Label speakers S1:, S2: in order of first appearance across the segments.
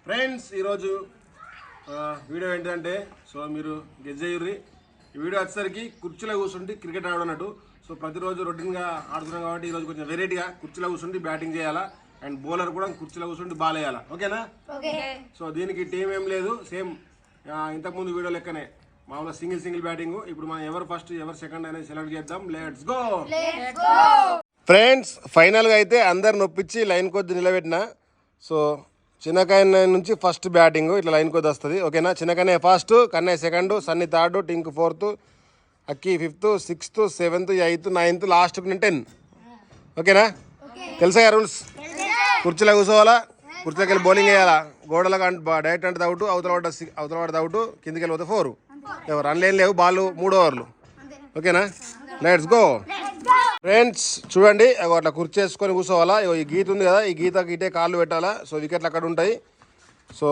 S1: Friends ఈరోజు video ఏంటంటే so మీరు గెస్ చేయుర్రి. ఈ వీడియో వచ్చేసరికి కుర్చీలో కూర్చుంటే క్రికెట్ ఆడడం అన్నట్టు. సో ప్రతిరోజు రొటీన్గా ఆడుతున్నాం కాబట్టి ఈరోజు కొంచెం వెరైటీగా కుర్చీలో కూర్చుంటే బ్యాటింగ్ చేయాలా అండ్ బౌలర్ కూడా కుర్చీలో కూర్చుంటే బాల్ వేయాలా. ఓకేనా? సో దీనికి టీం ఏం లేదు, సేమ్ ఇంతకుముందు వీడియో లెక్కనే మామూలుగా సింగిల్ బ్యాటింగ్. ఇప్పుడు మనం ఎవరు ఫస్ట్ ఎవరు సెకండ్ అనేది సెలెక్ట్ చేద్దాం. Let's go friends. ఫైనల్గా అయితే అందరు నొప్పించి లైన్ కొద్ది నిలబెట్టిన. సో చిన్నకాయ నుంచి ఫస్ట్ బ్యాటింగ్ ఇట్లా లైన్ కొద్ది వస్తుంది. ఓకేనా? చిన్నకాయ first, Kannayya second, Sunny third, టింక్ fourth, Akki fifth, sixth, seventh, eighth, ninth, లాస్ట్కి నేను 10. ఓకేనా? తెలుసా రూల్స్? కుర్చీలో కూర్చోవాలా, కుర్చీలోకి వెళ్ళి బౌలింగ్ వేయాలా, గోడలకు డైరెక్ట్ అంటే అవుట్, అవతల పడ్డ అవుట్, కిందికి వెళ్ళిపోతే 4. రన్లు ఏం లేవు, బాల్ 3 ఓవర్లు. ఓకేనా? Let's go friends. చూడండి అట్లా కుర్చీ వేసుకొని కూర్చోవాలా. ఈ గీత ఉంది కదా, ఈ గీతకి ఇటే కాళ్ళు పెట్టాలా. సో వికెట్లు అక్కడ ఉంటాయి. సో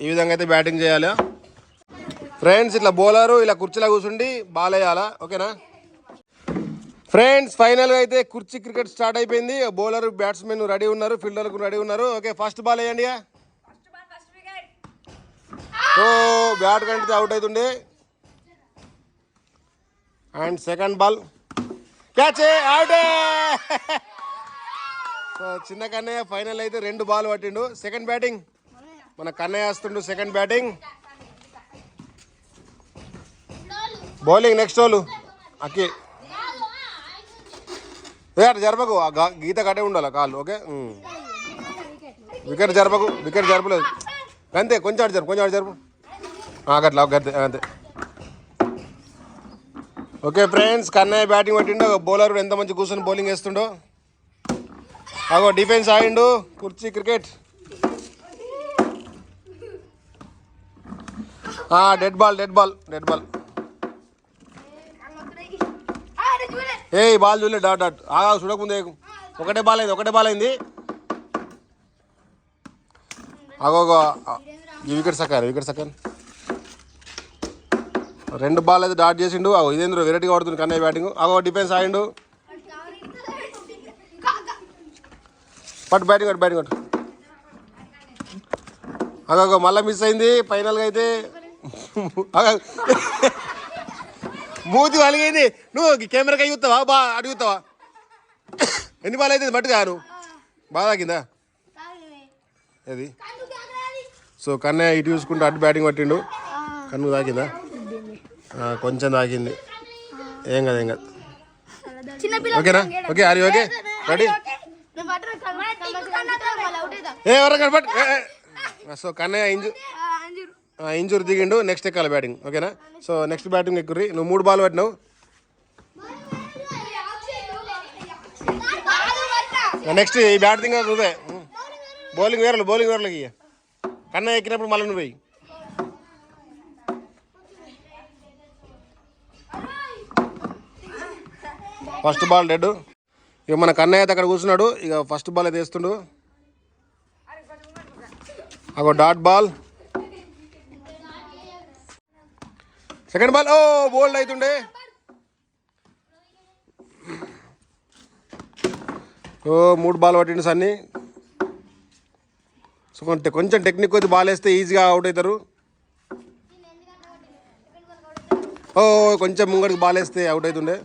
S1: ఈ విధంగా అయితే బ్యాటింగ్ చేయాలి ఫ్రెండ్స్. ఇట్లా బౌలరు ఇలా కుర్చీలో కూర్చుండి బాల్ వేయాలా. ఓకేనా ఫ్రెండ్స్? ఫైనల్గా అయితే కుర్చీ క్రికెట్ స్టార్ట్ అయిపోయింది. బౌలర్ బ్యాట్స్మెన్ రెడీ ఉన్నారు, ఫీల్డర్లకు రెడీ ఉన్నారు. ఓకే, ఫస్ట్ బాల్ వేయండి. సో బ్యాట్ కంటే అవుట్ అవుతుండే. And second ball catch, out. So చిన్న కన్నయ్య ఫైనల్ అయితే 2 బాల్ పట్టిండు. సెకండ్ బ్యాటింగ్ మన కన్నయ్య వేస్తుండు. సెకండ్ బ్యాటింగ్, బౌలింగ్ నెక్స్ట్ వాళ్ళు అక్కి. అటు జరపకు, గీత కట్టే ఉండాలి కాళ్ళు. ఓకే, వికెట్ జరపకు, వికెట్ జరపలేదు అంతే. కొంచెం అటు జరుపు, కొంచెం అటు జరుపు, అట్లా అంతే అంతే. ఓకే ఫ్రెండ్స్, కన్నయ్య బ్యాటింగ్ పట్టిండు. బౌలర్ ఎంత మంచి కూర్చొని బౌలింగ్ వేస్తుండో. అగో డిఫెన్స్ ఆడిండు. కుర్చీ cricket. Dead ball, dead ball, dead ball. ఏ బాల్ చూడలే, డాట్ డాట్. చూడకముందే ఒకటే బాల్ అయింది. అగో ఈ వికెట్ సకారు, వికెట్ సకారు. 2 బాల్ అయితే డాట్ చేసిండు. ఇదేంద్ర వెరైటీగా ఆడుతుంది కన్నయ్య బ్యాటింగ్. డిఫెన్స్ ఆడిండు. పట్టు బ్యాటింగ్ కొట్టు, బ్యాటింగ్ కొట్టు. మళ్ళీ మిస్ అయింది. ఫైనల్గా అయితే మూతి వలిగింది. నువ్వు కెమెరాకి అయ్యుతావా, అడుగుతావా? ఎన్ని బాల్ అయితే మట్టుగా నువ్వు బాగా తాకిందా అది? సో కన్నయ్య ఇటు చూసుకుంటూ అటు బ్యాటింగ్ పట్టిండు. కన్ను తాకిందా? కొంచెం తాకింది. ఏం కాదు, ఏం కాదు. ఓకేనా? ఓకే, అది ఓకే, రెడీ. సో కన్నయ్య ఇంజూర్ దిగిండు. నెక్స్ట్ ఎక్కాలి బ్యాటింగ్. ఓకేనా? సో నెక్స్ట్ బ్యాటింగ్ ఎక్కుర్రి. నువ్వు 3 బాల్ పట్టినావు. నెక్స్ట్ ఈ బ్యాటింగ్ నువ్వే. బౌలింగ్ వేర్లకి కన్నయ్య ఎక్కినప్పుడు మళ్ళీ నువ్వు. First ball dead. ఇక మన కన్నయ్య అయితే అక్కడ కూర్చున్నాడు. ఇక ఫస్ట్ బాల్ అయితే వేస్తుండు. Dot ball. Second ball bowled అవుతుండే. 3 బాల్ పట్టిండు సన్నీ. సో కొంచెం టెక్నిక్ కొద్ది బాల్ వేస్తే ఈజీగా అవుట్ అవుతారు. కొంచెం ముంగడికి బాల్ వేస్తే అవుట్ అవుతుండే.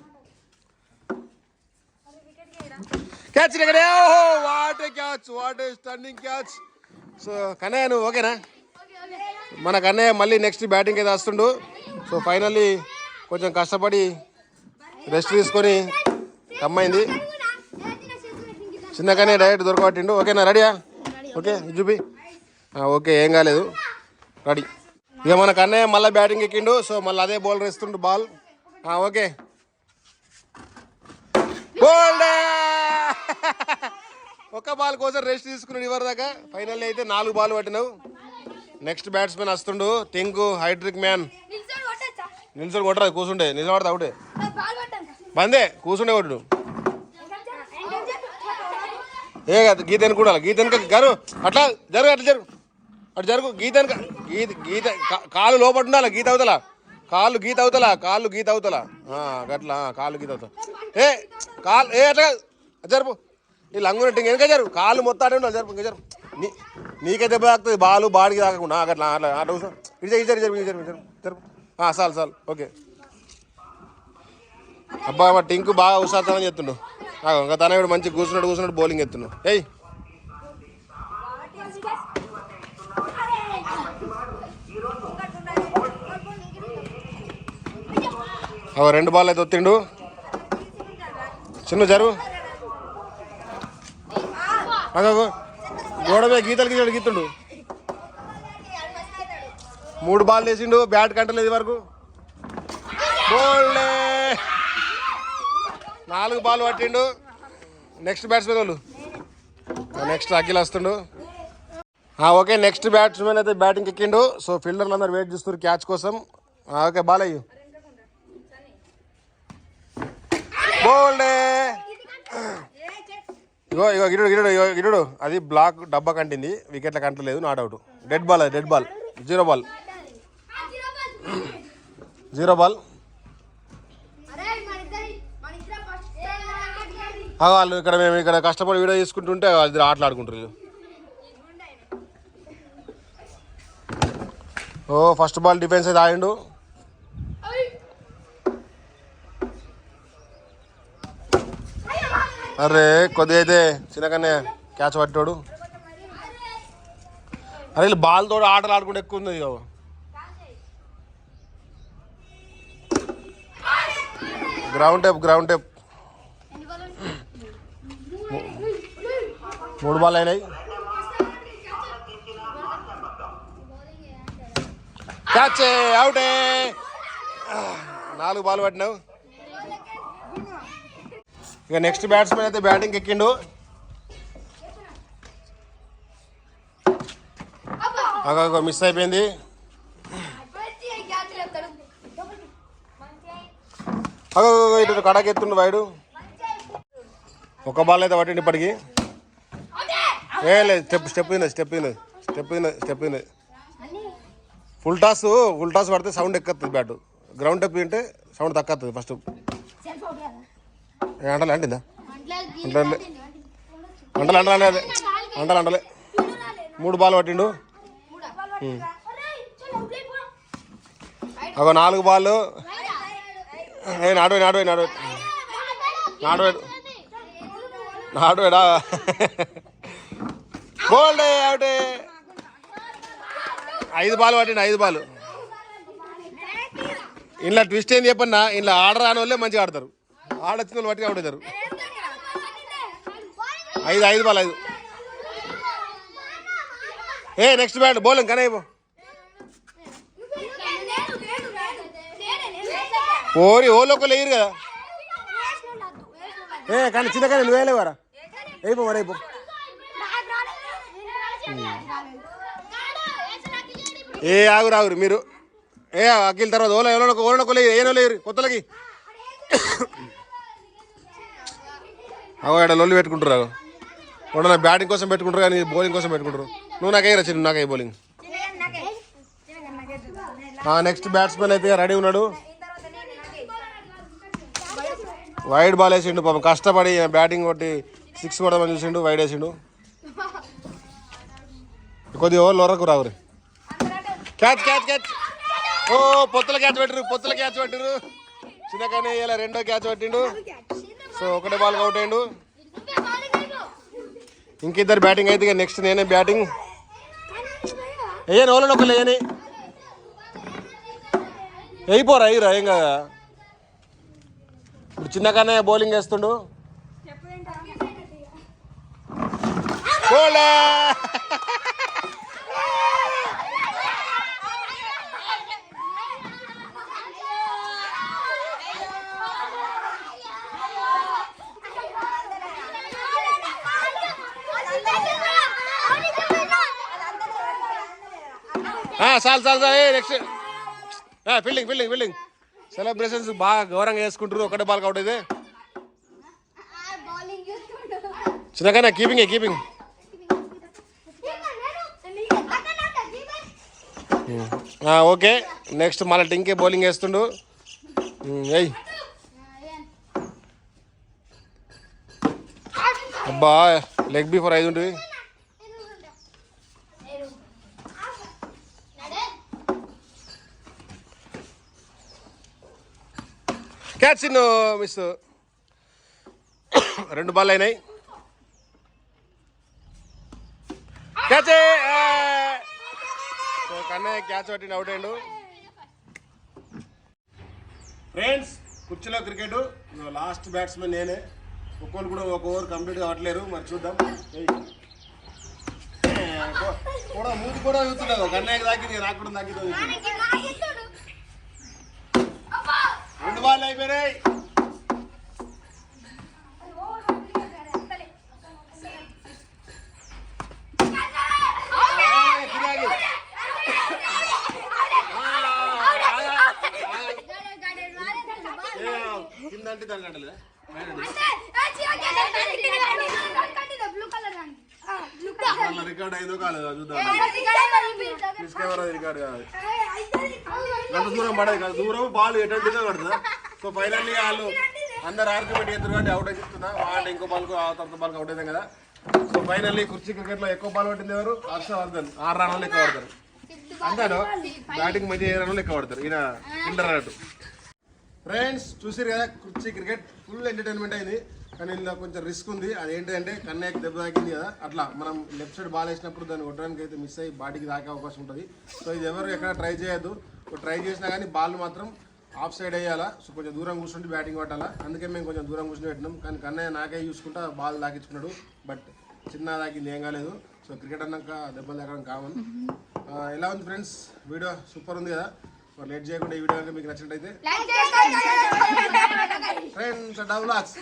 S1: Catch, what a catch, what a stunning catch. So Kannayya నువ్వు ఓకేనా? మన కన్నయ్య మళ్ళీ నెక్స్ట్ బ్యాటింగ్ అయితే వస్తుండు. సో ఫైనల్లీ కొంచెం కష్టపడి రెస్ట్ తీసుకొని కమ్మైంది. చిన్న కన్నయ్య డైరెక్ట్ దొరకబట్టిండు. ఓకేనా? రెడీయా? ఓకే చూపి. ఓకే, ఏం కాలేదు, రెడీ. ఇక మన కన్నయ్య మళ్ళీ బ్యాటింగ్ ఎక్కిండు. సో మళ్ళీ అదే బౌలర్ వేస్తుండు బాల్. ఓకే, బోల్డ్. ఒక్క బాల్ కోసం రెస్ట్ తీసుకున్నాడు ఇవరి దాకా. ఫైనల్లీ అయితే 4 బాల్ పట్టినావు. నెక్స్ట్ బ్యాట్స్మెన్ వస్తుండు. Tinku hydric man. నిల్చొని కొట్టరా, కూర్చుంటే నిలబడతా అవుటే. బందే కూర్చుండే కొట్టు. ఏ గీత అనుకుంటా, గీత వెనక గారు అట్లా జరుగు, అట్లా జరుగు, అటు జరుగు. గీత వెనక గీత కాలు లోపల ఉండాలి. గీత అవుతలా, కాళ్ళు గీత అవుతలా, కాళ్ళు గీత అవుతలా. గట్లా కాళ్ళు గీత అవుతా. కాలు అట్లా జరుపు. ఈ లంగునట్టు వెనక జరుగు. కాళ్ళు మొత్తం ఉండాలి. జరుపు, ఇంకా జరుపు. నీకే దెబ్బ తాకుతుంది బాలు బాడీకి తాకకుండా అట్లా అట్లా అట్లా కూర్చో ఇద్దరు చాలు ఓకే. అబ్బా మా టింకు బాగా ఉత్సాహం చెప్తుండు. ఇంకా తన మంచి కూర్చున్నాడు బౌలింగ్ ఎత్తున్నాడు. ఏయ్ అవ 2 బాల్ అయితే ఒత్తిండు. చిన్న జరువు గోడ మీద గీతలు గీతుండు. 3 బాల్ వేసిండు. బ్యాట్ కంటలేదు వరకు. బోల్డే 4 బాల్ పట్టిండు. నెక్స్ట్ బ్యాట్స్మెన్ వాళ్ళు నెక్స్ట్ అఖిల్ వస్తుండు. ఓకే నెక్స్ట్ బ్యాట్స్మెన్ అయితే బ్యాటింగ్ ఎక్కిండు. సో ఫీల్డర్లు అందరు వెయిట్ చేస్తున్నారు క్యాచ్ కోసం. Okay ball అయ్యు. బోల్డే ఇగో గిడు అది బ్లాక్ డబ్బా కంటింది. వికెట్ల కంటలేదు. Not out. Dead ball. 0 ball. వాళ్ళు మేము ఇక్కడ కష్టపడి వీడియో తీసుకుంటుంటే అది ఆటలాడుకుంటారు. ఫస్ట్ బాల్ డిఫెన్స్ అయితే ఆడిండు. అరే కొద్దిగా అయితే చిన్నకనే క్యాచ్ పట్టాడు. అరే వీళ్ళు బాల్ తోడు ఆటలు ఆడుకుంటే ఎక్కువ ఉంది. గ్రౌండ్ టైప్ 3 బాల్ అయినాయి. క్యాచ్ అవుటే. 4 బాల్ పట్టినావు. ఇక నెక్స్ట్ బ్యాట్స్మెన్ అయితే బ్యాటింగ్ ఎక్కిండు. మిస్ అయిపోయింది. ఇటు కడాకి ఎత్తుండు వైడు. 1 బాల్ అయితే పట్టిండు ఇప్పటికి. లేదు స్టెప్ తిన్నది. ఫుల్ టాస్ పడితే సౌండ్ ఎక్కుతుంది బ్యాట్. గ్రౌండ్ టెప్ తింటే సౌండ్ తక్కువ ఫస్ట్. అంటలే 3 బాల్ పట్టిండు. 4 బాల్. నాడువేడా బోల్డే అవుటే. 5 బాల్ పట్టిండు. 5 బాల్. ఇంట్లో ట్విస్ట్ ఏంది చెప్పన్నా, ఇంట్లో ఆర్డర్ రాని వాళ్ళే మంచిగా ఆడతారు. ఆడొచ్చిన వాళ్ళు పట్టిగా ఆడతారు. 5 బాల్. నెక్స్ట్ బ్యాట్ బౌలింగ్ కానీ ఓరి ఓలోకి లేరు కదా. కానీ చిన్న కానీ నువ్వు వేయలేవారా. అయిపో ఆగురు మీరు. అఖిల్ తర్వాత ఓలనొకలే ఏనోలేరు కొత్తలకి. ఇక్కడ లొల్లి పెట్టుకుంటారు. నా బ్యాటింగ్ కోసం పెట్టుకుంటారు కానీ బౌలింగ్ కోసం పెట్టుకుంటారు. నువ్వు నాకే రచ్చి నాకే బౌలింగ్. నెక్స్ట్ బ్యాట్స్మెన్ అయితే రెడీ ఉన్నాడు. వైడ్ బాల్ వేసిండు పాపం కష్టపడి బ్యాటింగ్ కొట్టి 6 కొడమని చూసిండు. వైడ్ వేసిండు. కొద్దిగా ఓవర్లు వరకు రావురి. క్యాచ్ పొత్తుల క్యాచ్ పెట్టిరు. చిన్నకనే ఇలా 2వ క్యాచ్ పట్టిండు. సో 1 బాల్ అవుట్ అయ్యిండు. ఇంకిద్దరు బ్యాటింగ్ అయితే నెక్స్ట్ నేనే బ్యాటింగ్. ఓలను ఒకళ్ళు అయిపోరా ఏం కదా. ఇప్పుడు చిన్నకనే బౌలింగ్ వేస్తుండు. చాలు నెక్స్ట్ ఫీల్డింగ్ సెలబ్రేషన్స్ బాగా గౌరవంగా వేసుకుంటారు. 1 బాల్ అవుట్ అయితే చిన్నగానే కీపింగ్. ఓకే నెక్స్ట్ మళ్ళీ టింకే బౌలింగ్ వేస్తుండు. అబ్బా లెగ్ బిఫోర్ 5 ఉంటుంది. Catch in miss. 2 బాల్ అయినాయి. క్యాచ్. సో కన్నయ్య క్యాచ్ పట్టిండి, అవుట్ అయ్యిండు. ఫ్రెండ్స్ కుర్చీలో క్రికెట్ లాస్ట్ బ్యాట్స్మెన్ నేనే. ఒక్కొక్కరు కూడా ఒక ఓవర్ కంప్లీట్ కావట్లేరు. మరి చూద్దాం. కూడా మూడు కూడా చూస్తున్నావు. కన్నయ్యకి తాకింది, నాకు కూడా తాకింది. 2 బాల్ అయిపోయినాయి. కిందంటే దాని కంటలేదా? రికార్డ్ అయిందో కాలేదో చూద్దాం. రికార్డ్ కాదు. అంత దూరం పడదు కదా, దూరం బాల్ ఎటువంటిదో పడుతుందా. సో ఫైనల్లీ వాళ్ళు అందరు ఆర్గ్యుమెంట్ చేస్తారు కాబట్టి అవుట్ అని చెప్తున్నా. వాళ్ళు ఇంకో బాల్కు తర్వాత బాల్కి అవుట్ అవుతాం కదా. సో ఫైనల్లీ కుర్చీ క్రికెట్లో ఎక్కువ బాల్ పట్టింది ఎవరు? హర్షవర్ధన్. 6 రన్లు ఎక్కువ పడతారు. అంతేను బ్యాటింగ్ మంచి 7 రన్లు ఎక్కువ పడతారు. ఈయన ఫీల్డర్ అన్నట్టు. ఫ్రెండ్స్ చూసారు కదా, కుర్చీ క్రికెట్ ఫుల్ ఎంటర్టైన్మెంట్ అయింది. కానీ ఇందులో కొంచెం రిస్క్ ఉంది. అదేంటంటే కన్నయ్యకి దెబ్బ తాకింది కదా, అట్లా మనం లెఫ్ట్ సైడ్ బాల్ వేసినప్పుడు దాన్ని కొట్టడానికి అయితే మిస్ అయ్యి బాడీకి తాకే అవకాశం ఉంటుంది. సో ఇది ఎవరు ఎక్కడ ట్రై చేయొద్దు. ట్రై చేసినా కానీ బాల్ మాత్రం ఆఫ్ సైడ్ వేయాలా. సో కొంచెం దూరం కూర్చుంటే బ్యాటింగ్ పట్టాలా. అందుకే మేము కొంచెం దూరం కూర్చుని పెట్టినాం. కానీ కన్నయ్య నాకే చూసుకుంటా బాల్ తాకించుకున్నాడు. బట్ చిన్న తాకింది, ఏం కాలేదు. సో క్రికెట్ అన్నాక దెబ్బలు తాకడం కామన్. ఎలా ఉంది ఫ్రెండ్స్? వీడియో సూపర్ ఉంది కదా. మరి లేట్ చేయకుండా ఈ వీడియో కనుక మీకు నచ్చినట్టయితే ఫ్రెండ్స్ డౌలాక్స్